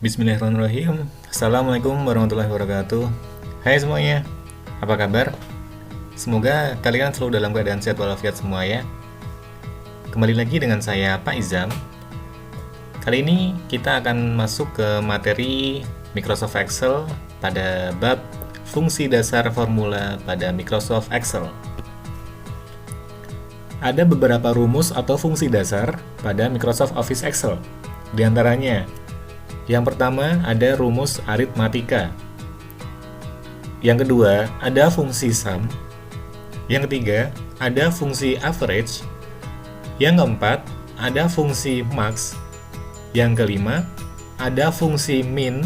Bismillahirrahmanirrahim. Assalamualaikum warahmatullahi wabarakatuh. Hai semuanya, apa kabar? Semoga kalian selalu dalam keadaan sehat walafiat semua ya. Kembali lagi dengan saya Pak Izam. Kali ini kita akan masuk ke materi Microsoft Excel pada bab fungsi dasar formula pada Microsoft Excel. Ada beberapa rumus atau fungsi dasar pada Microsoft Office Excel. Di antaranya, yang pertama ada rumus aritmatika. Yang kedua ada fungsi sum. Yang ketiga ada fungsi average. Yang keempat ada fungsi max. Yang kelima ada fungsi min.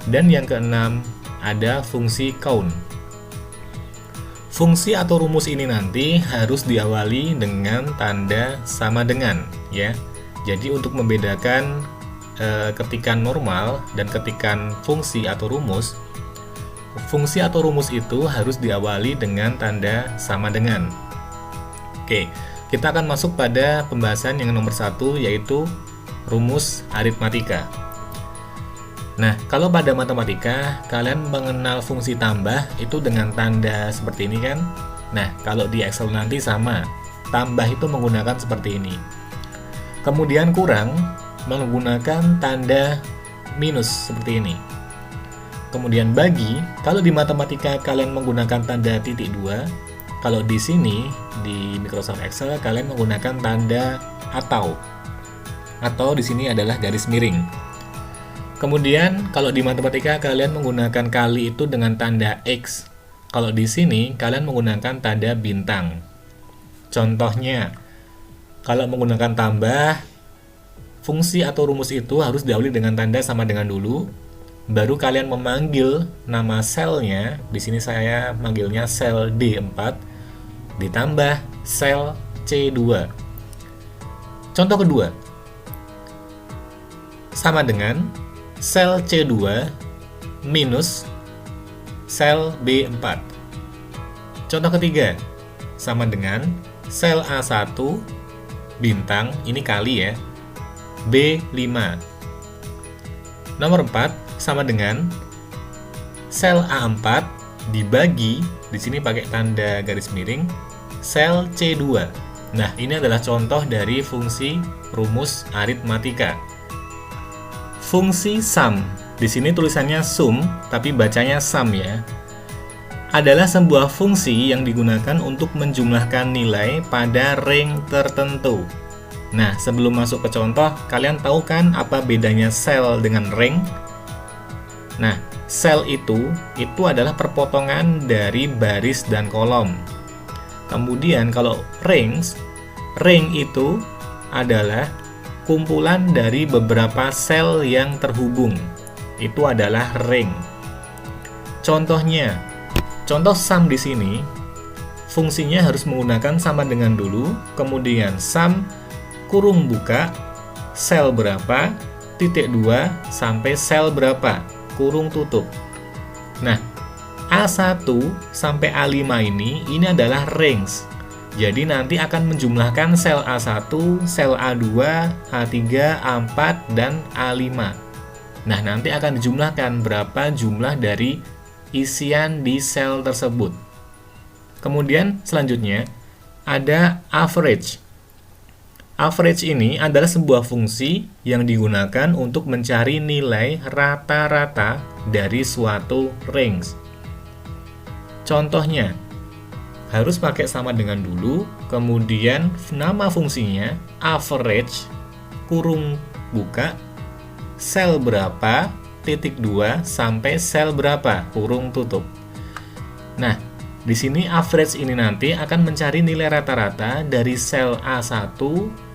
Dan yang keenam ada fungsi count. Fungsi atau rumus ini nanti harus diawali dengan tanda sama dengan ya. Jadi untuk membedakan ketikan normal dan ketikan fungsi atau rumus itu harus diawali dengan tanda sama dengan. Oke, kita akan masuk pada pembahasan yang nomor 1, yaitu rumus aritmatika. Nah, kalau pada matematika kalian mengenal fungsi tambah itu dengan tanda seperti ini kan. Nah, kalau di Excel nanti sama, tambah itu menggunakan seperti ini. Kemudian kurang menggunakan tanda minus seperti ini. Kemudian bagi, kalau di matematika kalian menggunakan tanda titik 2, kalau di sini di Microsoft Excel kalian menggunakan tanda atau di sini adalah garis miring. Kemudian kalau di matematika kalian menggunakan kali itu dengan tanda X. Kalau di sini kalian menggunakan tanda bintang. Contohnya, kalau menggunakan tambah, fungsi atau rumus itu harus diawali dengan tanda sama dengan dulu, baru kalian memanggil nama selnya. Di sini saya manggilnya sel D4 ditambah sel C2. Contoh kedua, sama dengan sel C2 minus sel B4. Contoh ketiga, sama dengan sel A1 bintang, ini kali ya, B5. Nomor 4 sama dengan sel A4 dibagi, di sini pakai tanda garis miring, sel C2. Nah, ini adalah contoh dari fungsi rumus aritmatika. Fungsi sum, di sini tulisannya sum tapi bacanya sum ya, adalah sebuah fungsi yang digunakan untuk menjumlahkan nilai pada range tertentu. Nah, sebelum masuk ke contoh, kalian tahu kan apa bedanya sel dengan range? Nah, sel itu adalah perpotongan dari baris dan kolom. Kemudian kalau range itu adalah kumpulan dari beberapa sel yang terhubung. Itu adalah range. Contohnya, contoh sum di sini, fungsinya harus menggunakan sama dengan dulu, kemudian sum kurung buka, sel berapa, titik 2, sampai sel berapa, kurung tutup. Nah, A1 sampai A5 ini adalah range. Jadi nanti akan menjumlahkan sel A1, sel A2, A3, A4, dan A5. Nah, nanti akan dijumlahkan berapa jumlah dari isian di sel tersebut. Kemudian selanjutnya ada average. Average ini adalah sebuah fungsi yang digunakan untuk mencari nilai rata-rata dari suatu range. Contohnya, harus pakai sama dengan dulu, kemudian nama fungsinya average, kurung buka, sel berapa, titik 2, sampai sel berapa, kurung tutup. Nah, di sini average ini nanti akan mencari nilai rata-rata dari sel A1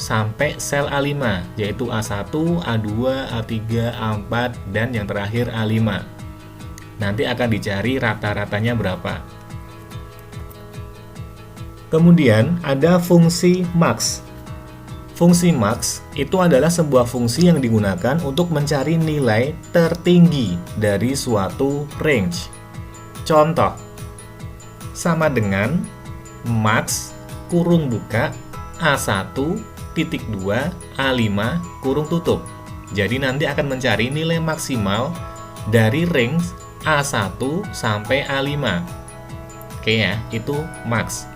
sampai sel A5, yaitu A1, A2, A3, A4, dan yang terakhir A5. Nanti akan dicari rata-ratanya berapa. Kemudian ada fungsi max. Fungsi max itu adalah sebuah fungsi yang digunakan untuk mencari nilai tertinggi dari suatu range. Contoh, sama dengan max kurung buka A1 titik 2 A5 kurung tutup. Jadi nanti akan mencari nilai maksimal dari range A1 sampai A5. Oke ya, itu max.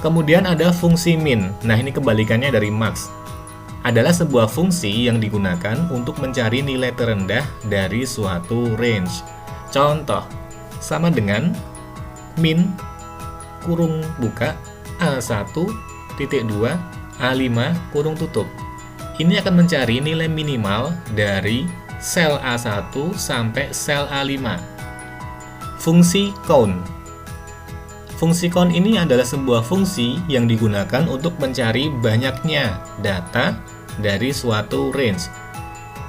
Kemudian ada fungsi min. Nah, ini kebalikannya dari max. Adalah sebuah fungsi yang digunakan untuk mencari nilai terendah dari suatu range. Contoh, sama dengan min kurung buka A1 titik 2 A5 kurung tutup. Ini akan mencari nilai minimal dari sel A1 sampai sel A5. Fungsi count. Fungsi count ini adalah sebuah fungsi yang digunakan untuk mencari banyaknya data dari suatu range.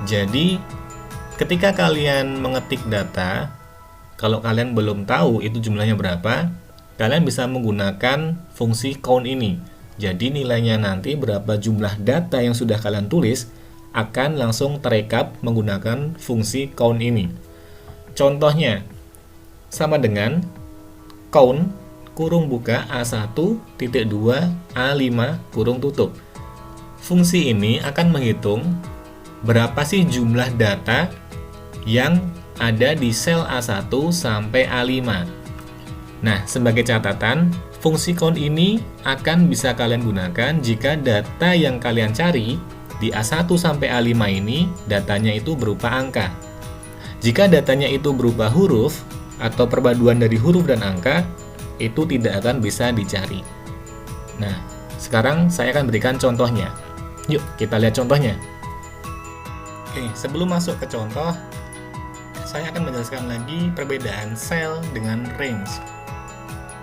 Jadi, ketika kalian mengetik data, kalau kalian belum tahu itu jumlahnya berapa, kalian bisa menggunakan fungsi count ini. Jadi nilainya nanti berapa jumlah data yang sudah kalian tulis akan langsung terekap menggunakan fungsi count ini. Contohnya sama dengan count kurung buka A1 titik 2 A5 kurung tutup. Fungsi ini akan menghitung berapa sih jumlah data yang ada di sel A1 sampai A5. Nah, sebagai catatan, fungsi count ini akan bisa kalian gunakan jika data yang kalian cari di A1 sampai A5 ini datanya itu berupa angka. Jika datanya itu berupa huruf atau perpaduan dari huruf dan angka, itu tidak akan bisa dicari. Nah, sekarang saya akan berikan contohnya. Yuk, kita lihat contohnya. Oke, sebelum masuk ke contoh, saya akan menjelaskan lagi perbedaan sel dengan range.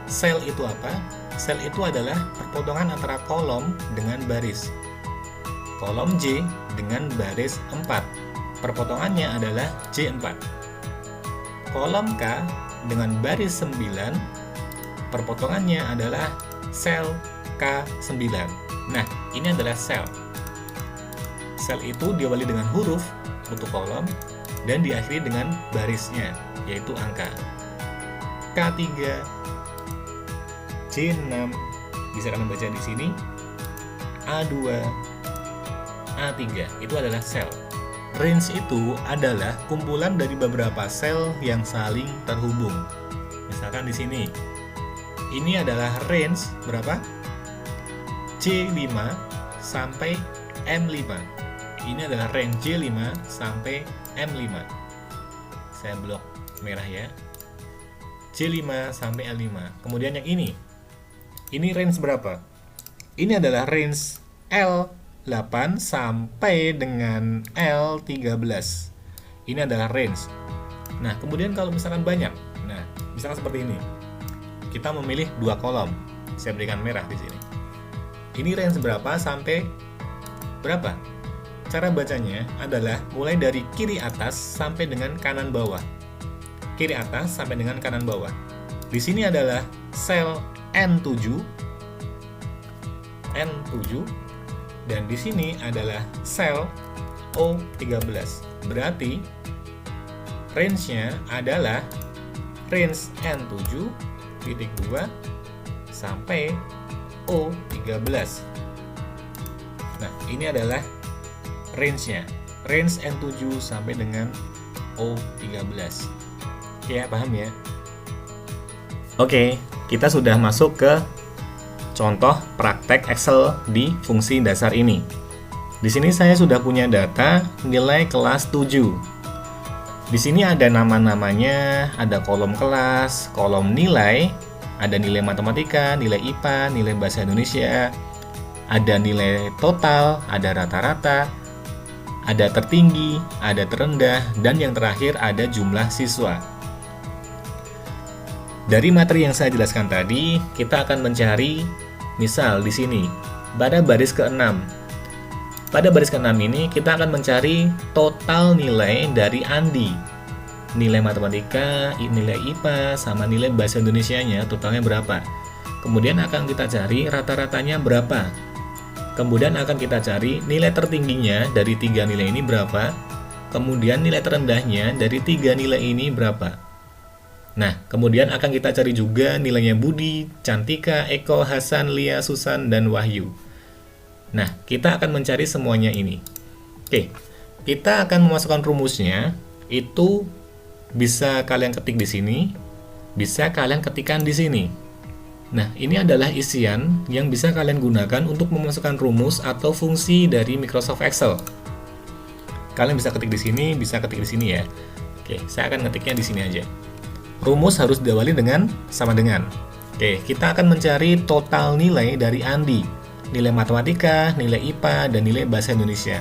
Sel itu apa? Sel itu adalah perpotongan antara kolom dengan baris. Kolom J dengan baris 4. Perpotongannya adalah J4. Kolom K dengan baris 9. Perpotongannya adalah sel K9. Nah, ini adalah sel. Sel itu diawali dengan huruf untuk kolom dan diakhiri dengan barisnya, yaitu angka. K3, J6, bisa kalian baca di sini, A2, A3, itu adalah sel. Range itu adalah kumpulan dari beberapa sel yang saling terhubung. Misalkan di sini, ini adalah range berapa? J5 sampai M5. Ini adalah range J5 sampai M5. Saya blok merah ya. J5 sampai L5. Kemudian yang ini range berapa? Ini adalah range L8 sampai dengan L13. Ini adalah range. Nah, kemudian kalau misalkan banyak, nah, misalkan seperti ini. Kita memilih 2 kolom. Saya berikan merah di sini. Ini range berapa sampai berapa? Cara bacanya adalah mulai dari kiri atas sampai dengan kanan bawah. Kiri atas sampai dengan kanan bawah. Di sini adalah sel N7, dan di sini adalah sel O13. Berarti range-nya adalah range N7 titik 2 sampai O13. Nah, ini adalah range-nya. Range N7 sampai dengan O13. Oke ya, paham ya? Oke, kita sudah masuk ke contoh praktek Excel di fungsi dasar ini. Di sini saya sudah punya data nilai kelas 7. Di sini ada nama-namanya, ada kolom kelas, kolom nilai, ada nilai matematika, nilai IPA, nilai bahasa Indonesia, ada nilai total, ada rata-rata, ada tertinggi, ada terendah, dan yang terakhir ada jumlah siswa. Dari materi yang saya jelaskan tadi, kita akan mencari, misal di sini, pada baris ke-6. Pada baris ke-6 ini, kita akan mencari total nilai dari Andi. Nilai matematika, nilai IPA, sama nilai bahasa Indonesianya, totalnya berapa. Kemudian akan kita cari rata-ratanya berapa. Kemudian akan kita cari nilai tertingginya dari 3 nilai ini berapa. Kemudian nilai terendahnya dari 3 nilai ini berapa. Nah, kemudian akan kita cari juga nilainya Budi, Cantika, Eko, Hasan, Lia, Susan, dan Wahyu. Nah, kita akan mencari semuanya ini. Oke, Kita akan memasukkan rumusnya, itu bisa kalian ketik di sini, bisa kalian ketikkan di sini. Nah, ini adalah isian yang bisa kalian gunakan untuk memasukkan rumus atau fungsi dari Microsoft Excel. Kalian bisa ketik di sini, bisa ketik di sini ya. Oke, saya akan ngetiknya di sini aja. Rumus harus diawali dengan sama dengan. Oke, kita akan mencari total nilai dari Andi. Nilai matematika, nilai IPA, dan nilai bahasa Indonesia.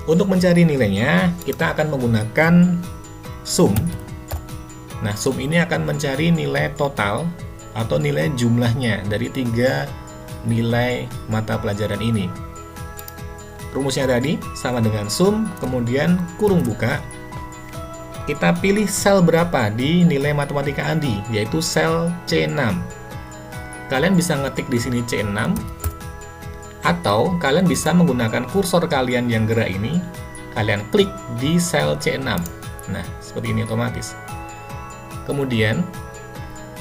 Untuk mencari nilainya, kita akan menggunakan sum. Nah, sum ini akan mencari nilai total atau nilai jumlahnya dari 3 nilai mata pelajaran ini. Rumusnya tadi sama dengan sum, kemudian kurung buka. Kita pilih sel berapa di nilai matematika Andi, yaitu sel C6. Kalian bisa ngetik di sini C6, atau kalian bisa menggunakan kursor kalian yang gerak ini, kalian klik di sel C6. Nah, seperti ini otomatis. Kemudian,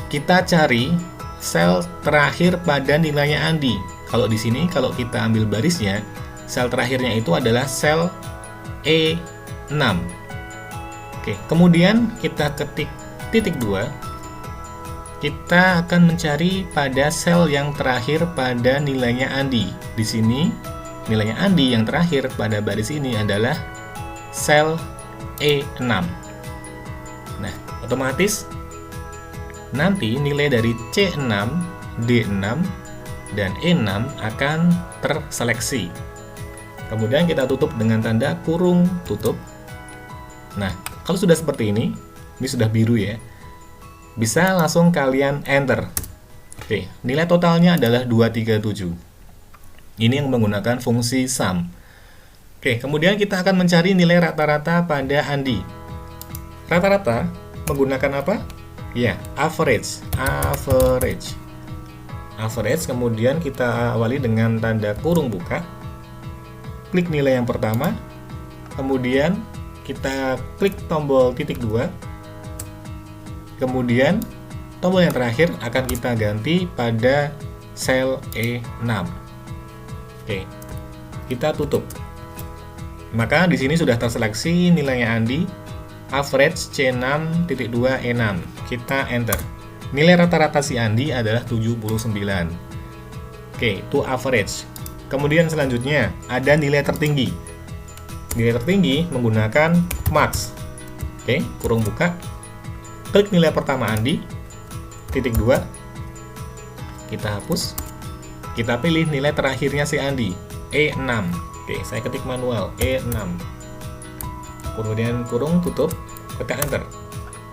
kita cari sel terakhir pada nilainya Andi. Kalau di sini, kalau kita ambil barisnya, sel terakhirnya itu adalah sel E6. Oke, kemudian kita ketik titik 2. Kita akan mencari pada sel yang terakhir pada nilainya Andi. Di sini, nilainya Andi yang terakhir pada baris ini adalah sel E6. Nah, otomatis nanti nilai dari C6, D6, dan E6 akan terseleksi. Kemudian kita tutup dengan tanda kurung tutup. Nah, kalau sudah seperti ini sudah biru ya, bisa langsung kalian enter. Oke, nilai totalnya adalah 237. Ini yang menggunakan fungsi sum. Oke, kemudian kita akan mencari nilai rata-rata pada Andi. Rata-rata menggunakan apa? Ya, average. Average, kemudian kita awali dengan tanda kurung buka. Klik nilai yang pertama, kemudian kita klik tombol titik 2. Kemudian, tombol yang terakhir akan kita ganti pada sel E6. Oke, kita tutup. Maka di sini sudah terseleksi nilainya Andi, average C6.2 E6. Kita enter. Nilai rata-rata si Andi adalah 79. Oke, itu average. Kemudian selanjutnya, ada nilai tertinggi. Nilai tertinggi menggunakan max. Oke, kurung buka. Klik nilai pertama Andi, titik 2, kita hapus, kita pilih nilai terakhirnya si Andi, E6. Oke, saya ketik manual, E6. Kemudian kurung tutup, tekan enter.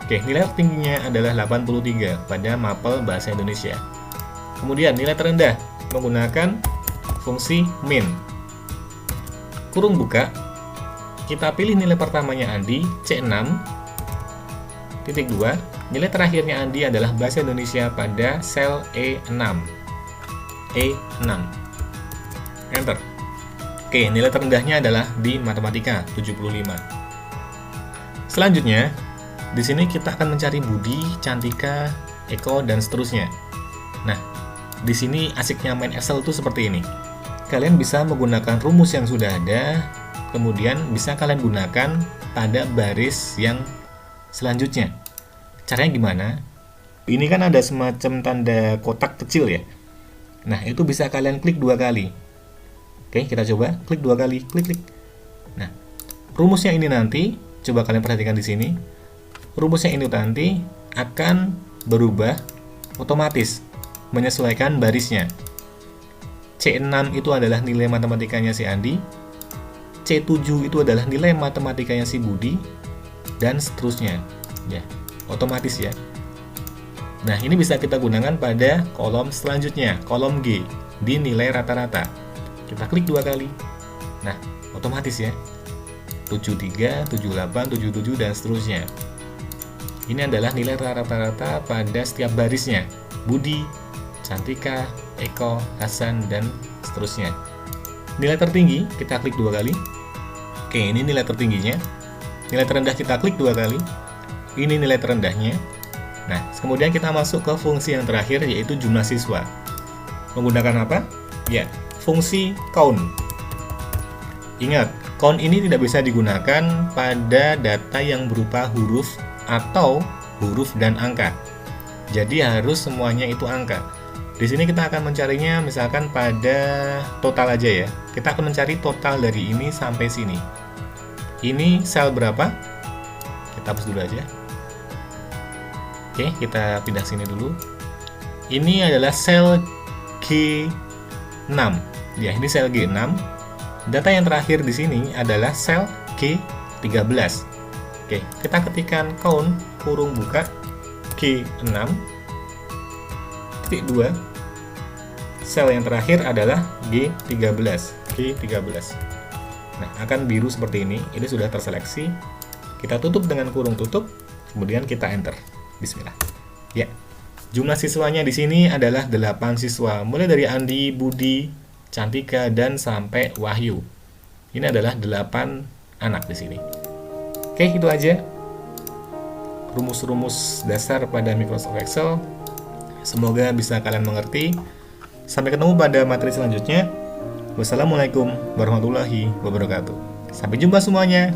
Oke, nilai tertingginya adalah 83 pada mapel bahasa Indonesia. Kemudian nilai terendah menggunakan fungsi min. Kurung buka, kita pilih nilai pertamanya Andi, C6. Titik 2, nilai terakhirnya Andi adalah bahasa Indonesia pada sel E6. E6. Enter. Oke, nilai terendahnya adalah di matematika, 75. Selanjutnya, di sini kita akan mencari Budi, Cantika, Eko, dan seterusnya. Nah, di sini asiknya main Excel itu seperti ini. Kalian bisa menggunakan rumus yang sudah ada, kemudian bisa kalian gunakan pada baris yang selanjutnya. Caranya gimana? Ini kan ada semacam tanda kotak kecil ya. Nah, itu bisa kalian klik 2 kali. Oke, kita coba klik 2 kali, klik. Nah, rumusnya ini nanti, coba kalian perhatikan di sini. Rumusnya ini nanti akan berubah otomatis menyesuaikan barisnya. C6 itu adalah nilai matematikanya si Andi, C7 itu adalah nilai matematikanya si Budi, dan seterusnya. Ya, otomatis ya. Nah, ini bisa kita gunakan pada kolom selanjutnya, kolom G, di nilai rata-rata. Kita klik 2 kali. Nah, otomatis ya. 73, 78, 77, dan seterusnya. Ini adalah nilai rata-rata pada setiap barisnya. Budi, Cantika, Eko, Hasan, dan seterusnya. Nilai tertinggi, kita klik 2 kali. Oke, ini nilai tertingginya. Nilai terendah kita klik 2 kali. Ini nilai terendahnya. Nah, kemudian kita masuk ke fungsi yang terakhir, yaitu jumlah siswa. Menggunakan apa? Ya, fungsi count. Ingat, count ini tidak bisa digunakan pada data yang berupa huruf atau huruf dan angka. Jadi harus semuanya itu angka. Di sini kita akan mencarinya misalkan pada total aja ya. Kita akan mencari total dari ini sampai sini. Ini sel berapa? Kita hapus dulu aja. Oke, kita pindah sini dulu. Ini adalah sel G6. Ya, ini sel G6. Data yang terakhir di sini adalah sel G13. Oke, kita ketikkan count kurung buka G6 titik 2. Sel yang terakhir adalah G13. Nah, akan biru seperti ini. Ini sudah terseleksi. Kita tutup dengan kurung tutup, kemudian kita enter. Bismillah. Ya. Jumlah siswanya di sini adalah 8 siswa, mulai dari Andi, Budi, Cantika, dan sampai Wahyu. Ini adalah 8 anak di sini. Oke, itu aja rumus-rumus dasar pada Microsoft Excel. Semoga bisa kalian mengerti. Sampai ketemu pada materi selanjutnya. Wassalamualaikum warahmatullahi wabarakatuh. Sampai jumpa semuanya.